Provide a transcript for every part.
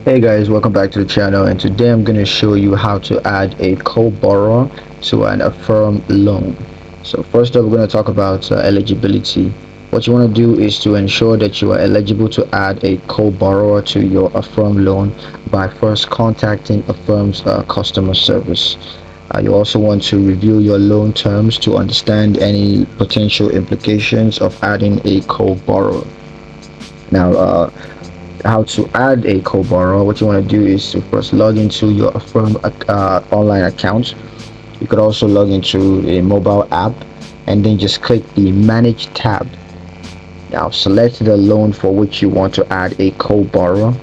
Hey guys, welcome back to the channel, and today I'm going to show you how to add a co-borrower to an Affirm loan. So first up, we're going to talk about eligibility. What you want to do is to ensure that you are eligible to add a co-borrower to your Affirm loan by first contacting Affirm's customer service. You also want to review your loan terms to understand any potential implications of adding a co-borrower. Now, how to add a co-borrower. What you want to do is to first log into your Affirm online account. You could also log into a mobile app and then just click the manage tab. Now select the loan for which you want to add a co-borrower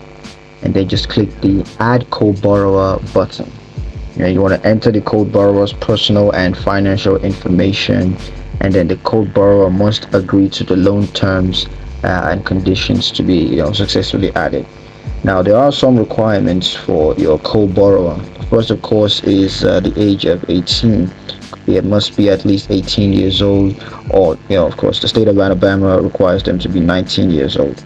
and then just click the add co-borrower button. You want to enter the code borrower's personal and financial information, and then the code borrower must agree to the loan terms and conditions to be successfully added. Now there are some requirements for your co-borrower. First, of course, is the age of 18. It must be at least 18 years old, or of course the state of Alabama requires them to be 19 years old.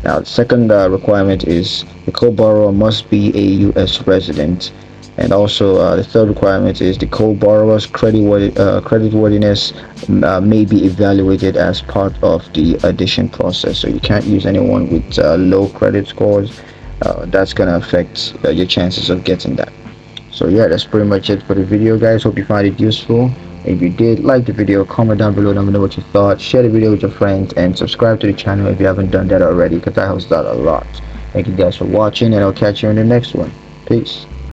Now the second requirement is the co-borrower must be a U.S. resident, and also the third requirement is the co-borrower's creditworthiness may be evaluated as part of the addition process. So you can't use anyone with low credit scores. That's gonna affect your chances of getting that. So yeah, that's pretty much it for the video, guys. Hope you find it useful. If you did, like the video, comment down below, let me know what you thought. Share the video with your friends and subscribe to the channel if you haven't done that already, because that helps out a lot. Thank you guys for watching, and I'll catch you in the next one. Peace.